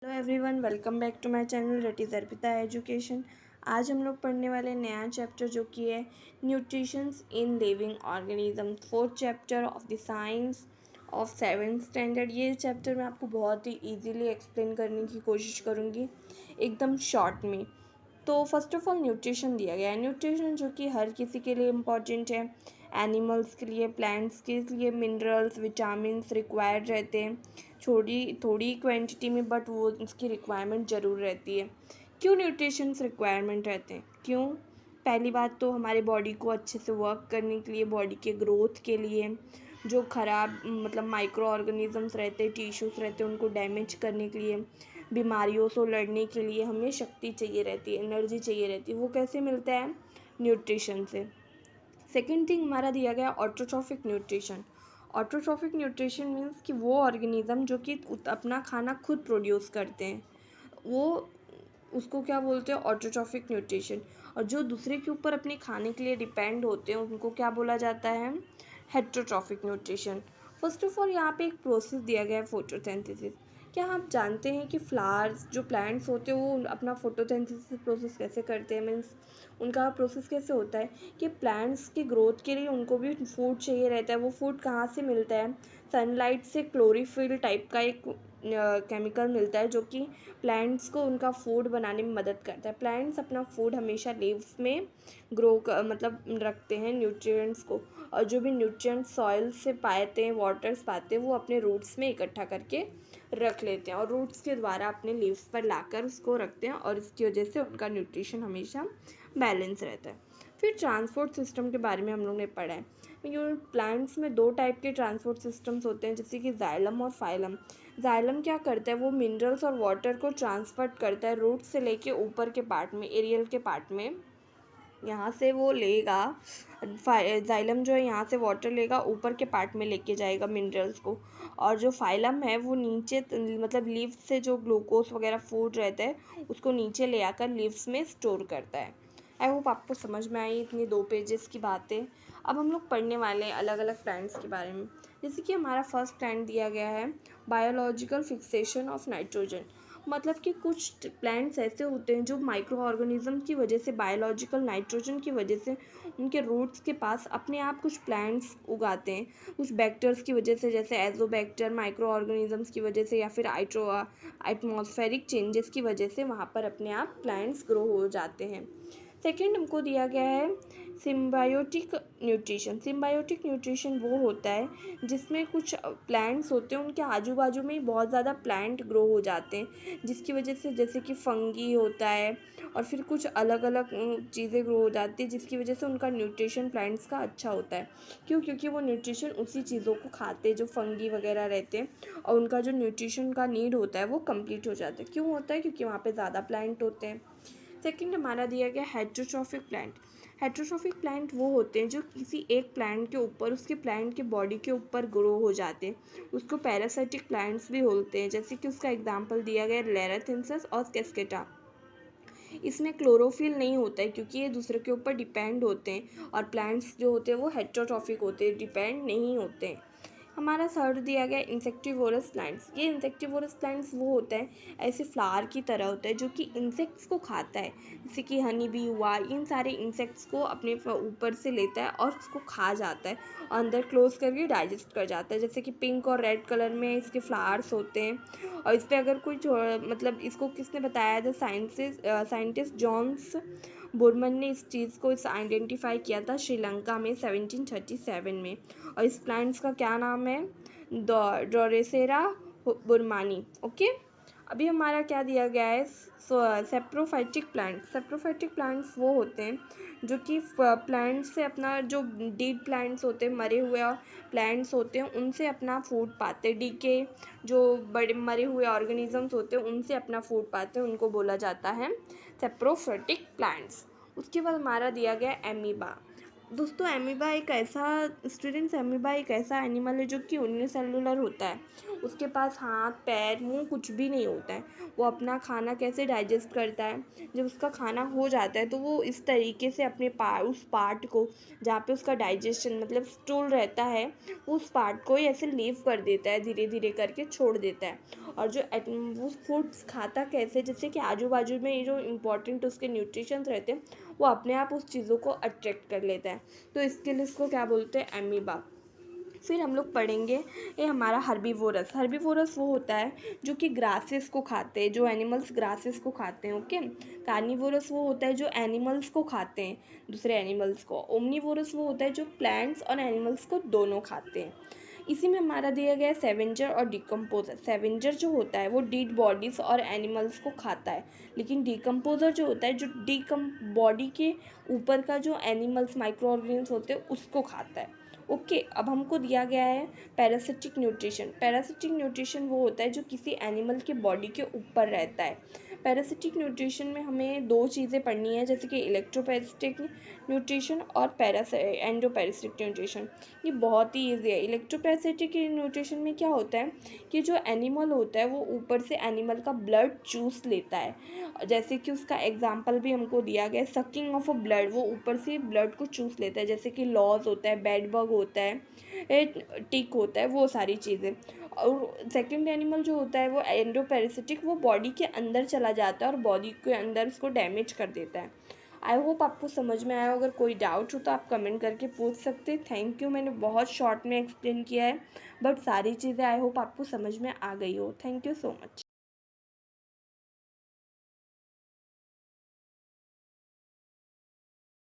Hello everyone, welcome back to my channel that is Arpita education. आज हम लोग पढ़ने वाले नया चैप्टर जो कि है nutritions in living organism, fourth chapter of the science of seventh standard. ये चैप्टर मैं आपको बहुत ही इजीली एक्सप्लेन करने की कोशिश करूँगी एकदम शॉर्ट में। तो फर्स्ट ऑफ ऑल न्यूट्रिशन दिया गया है। न्यूट्रिशन जो कि हर किसी के लिए इम्पॉर्टेंट है। एनिमल्स के लिए, प्लांट्स के लिए मिनरल्स, विटामिन्स रिक्वायर्ड रहते हैं थोड़ी थोड़ी क्वांटिटी में, बट वो उसकी रिक्वायरमेंट ज़रूर रहती है। क्यों न्यूट्रिशंस रिक्वायरमेंट रहते हैं? क्यों? पहली बात तो हमारे बॉडी को अच्छे से वर्क करने के लिए, बॉडी के ग्रोथ के लिए, जो ख़राब मतलब माइक्रो ऑर्गेनिजम्स रहते हैं, टिश्यूज़ रहते हैं, उनको डैमेज करने के लिए, बीमारियों से लड़ने के लिए हमें शक्ति चाहिए रहती है, एनर्जी चाहिए रहती है। वो कैसे मिलता है? न्यूट्रिशन से। सेकेंड थिंग हमारा दिया गया autotrophic nutrition. Autotrophic nutrition means कि वो ऑर्गेनिज्म जो कि अपना खाना खुद प्रोड्यूस करते हैं, वो उसको क्या बोलते हैं? Autotrophic nutrition. और जो दूसरे के ऊपर अपने खाने के लिए डिपेंड होते हैं उनको क्या बोला जाता है? Heterotrophic nutrition. First of all यहाँ पे एक प्रोसेस दिया गया है, फोटोसिंथेसिस। क्या आप जानते हैं कि फ्लावर्स जो प्लांट्स होते हैं वो अपना फोटोसिंथेसिस प्रोसेस कैसे करते हैं? मीन्स उनका प्रोसेस कैसे होता है कि प्लांट्स की ग्रोथ के लिए उनको भी फूड चाहिए रहता है। वो फूड कहाँ से मिलता है? सनलाइट से क्लोरोफिल टाइप का एक केमिकल मिलता है जो कि प्लांट्स को उनका फूड बनाने में मदद करता है। प्लांट्स अपना फूड हमेशा लीव्स में मतलब रखते हैं न्यूट्रिएंट्स को, और जो भी न्यूट्रिएंट्स सॉइल से पाते हैं, वाटर्स पाते हैं, वो अपने रूट्स में इकट्ठा करके रख लेते हैं और रूट्स के द्वारा अपने लीव्स पर लाकर उसको रखते हैं, और इसकी वजह से उनका न्यूट्रिशन हमेशा बैलेंस रहता है। फिर ट्रांसपोर्ट सिस्टम के बारे में हम लोग ने पढ़ा है। प्लांट्स में दो टाइप के ट्रांसपोर्ट सिस्टम्स होते हैं, जैसे कि जाइलम और फाइलम। जाइलम क्या करता है? वो मिनरल्स और वाटर को ट्रांसफर करता है रूट से लेके ऊपर के पार्ट में, एरियल के पार्ट में। यहाँ से वो लेगा जाइलम जो है, यहाँ से वाटर लेगा, ऊपर के पार्ट में लेके जाएगा मिनरल्स को। और जो फाइलम है वो नीचे मतलब लीव्स से जो ग्लूकोज वगैरह फूड रहता है उसको नीचे ले आकर लीव्स में स्टोर करता है। आई होप आपको समझ में आई इतनी 2 पेजेस की बातें। अब हम लोग पढ़ने वाले हैं अलग अलग प्लांट्स के बारे में। जैसे कि हमारा फर्स्ट प्लांट दिया गया है बायोलॉजिकल फिक्सेशन ऑफ नाइट्रोजन। मतलब कि कुछ प्लांट्स ऐसे होते हैं जो माइक्रो ऑर्गेनिज्म की वजह से, बायोलॉजिकल नाइट्रोजन की वजह से उनके रूट्स के पास अपने आप कुछ प्लांट्स उगाते हैं, कुछ बैक्टर्स की वजह से, जैसे एजोबैक्टर, माइक्रो ऑर्गेनिजम्स की वजह से, या फिर एटमॉस्फेरिक चेंजेस की वजह से वहाँ पर अपने आप प्लांट्स ग्रो हो जाते हैं। सेकेंड हमको दिया गया है सिम्बायोटिक न्यूट्रिशन। सिम्बायोटिक न्यूट्रिशन वो होता है जिसमें कुछ प्लांट्स होते हैं, उनके आजू बाजू में ही बहुत ज़्यादा प्लांट ग्रो हो जाते हैं, जिसकी वजह से जैसे कि फंगी होता है और फिर कुछ अलग अलग चीज़ें ग्रो हो जाती है, जिसकी वजह से उनका न्यूट्रिशन प्लांट्स का अच्छा होता है। क्यों? क्योंकि वो न्यूट्रिशन उसी चीज़ों को खाते हैं जो फंगी वगैरह रहते हैं, और उनका जो न्यूट्रिशन का नीड होता है वो कंप्लीट हो जाता है। क्यों होता है? क्योंकि वहाँ पे ज़्यादा प्लांट होते हैं। सेकंड हमारा दिया गया हेट्रोट्रॉफिक प्लांट। हेट्रोट्रॉफिक प्लांट वो होते हैं जो किसी एक प्लांट के ऊपर, उसके प्लांट के बॉडी के ऊपर ग्रो हो जाते हैं। उसको पैरासाइटिक प्लांट्स भी बोलते हैं, जैसे कि उसका एग्जांपल दिया गया लेराथिनसस और कैस्केटा। इसमें क्लोरोफिल नहीं होता है क्योंकि ये दूसरे के ऊपर डिपेंड होते हैं, और प्लांट्स जो होते हैं वो हेट्रोट्रॉफिक होते हैं, डिपेंड नहीं होते हैं। हमारा थर्ड दिया गया इंसेक्टिवोरस प्लांट्स। ये इंसेक्टिवोरस प्लांट्स वो होता है, ऐसे फ्लावर की तरह होता है जो कि इंसेक्ट्स को खाता है, जैसे कि हनी बी हुआ, इन सारे इंसेक्ट्स को अपने ऊपर से लेता है और उसको खा जाता है, अंदर क्लोज करके डाइजेस्ट कर जाता है। जैसे कि पिंक और रेड कलर में इसके फ्लावर्स होते हैं। और इस पर अगर कोई मतलब इसको किसने बताया था? साइंटिस्ट जॉन्स बुरमन ने इस चीज़ को आइडेंटिफाई किया था श्रीलंका में 1737 में। और इस प्लांट्स का क्या नाम है? डोरेसेरा बुरमानी। ओके, अभी हमारा क्या दिया गया है? Saprophytic plants. सेप्रोफाइटिक प्लांट्स वो होते हैं जो कि प्लांट्स से अपना, जो डीड प्लांट्स होते हैं, मरे हुए प्लांट्स होते हैं, उनसे अपना फूड पाते हैं। डीके जो बड़े मरे हुए ऑर्गेनिजम्स होते हैं उनसे अपना फूड पाते हैं, उनको बोला जाता है सेप्रोफाइटिक प्लांट्स। उसके बाद हमारा दिया गया एमीबा। दोस्तों एमीबा एक ऐसा एमीबा एक ऐसा एनिमल है जो कि यूनिसेलुलर होता है। उसके पास हाथ पैर मुंह कुछ भी नहीं होता है। वो अपना खाना कैसे डाइजेस्ट करता है, जब उसका खाना हो जाता है तो वो इस तरीके से अपने उस पार्ट को जहाँ पे उसका डाइजेशन मतलब स्टूल रहता है, वो उस पार्ट को ही ऐसे लीव कर देता है, धीरे धीरे करके छोड़ देता है। और जो वो फूड्स खाता कैसे, जैसे कि आजू बाजू में ये जो इम्पोर्टेंट उसके न्यूट्रिशंस रहते हैं वो अपने आप उस चीज़ों को अट्रैक्ट कर लेता है। तो इसके लिए इसको क्या बोलते हैं, एमीबा। फिर हम लोग पढ़ेंगे ये हमारा हर्बीवोरस। हर्बीवोरस वो होता है जो कि ग्रासेस को खाते हैं, जो एनिमल्स ग्रासेस को खाते हैं। ओके। कार्निवोरस वो होता है जो एनिमल्स को खाते हैं, दूसरे एनिमल्स को। ओमनीवोरस वो होता है जो प्लांट्स और एनिमल्स को दोनों खाते हैं। इसी में हमारा दिया गया है सेवेंजर और डिकम्पोजर। सेवेंजर जो होता है वो डीड बॉडीज और एनिमल्स को खाता है, लेकिन डिकम्पोजर जो होता है जो बॉडी के ऊपर का जो एनिमल्स माइक्रो ऑर्गेनिम्स होते हैं उसको खाता है। ओके। अब हमको दिया गया है पैरासिटिक न्यूट्रिशन। पैरासिटिक न्यूट्रिशन वो होता है जो किसी एनिमल के बॉडी के ऊपर रहता है। पैरासिटिक न्यूट्रिशन में हमें दो चीज़ें पढ़नी है, जैसे कि इलेक्ट्रोपैरासिटिक न्यूट्रिशन और एंडोपैरासिटिक न्यूट्रिशन। ये बहुत ही ईजी है। इलेक्ट्रोपैरासिटिक न्यूट्रिशन में क्या होता है कि जो एनिमल होता है वो ऊपर से एनिमल का ब्लड चूस लेता है, जैसे कि उसका एग्जाम्पल भी हमको दिया गया है, सकिंग ऑफ अ ब्लड। वो ऊपर से ब्लड को चूस लेता है, जैसे कि लॉज होता है, बेड बग होता है, टिक होता है, वो सारी चीज़ें। और सेकंड एनिमल जो होता है वो एंडोपैरासिटिक, वो बॉडी के अंदर चला जाता है और बॉडी के अंदर उसको डैमेज कर देता है। आई होप आपको समझ में आया। अगर कोई डाउट हो तो आप कमेंट करके पूछ सकते हैं। Thank you. मैंने बहुत शॉर्ट में एक्सप्लेन किया है, बट सारी चीज़ें आई होप आपको समझ में आ गई हो। Thank you so much.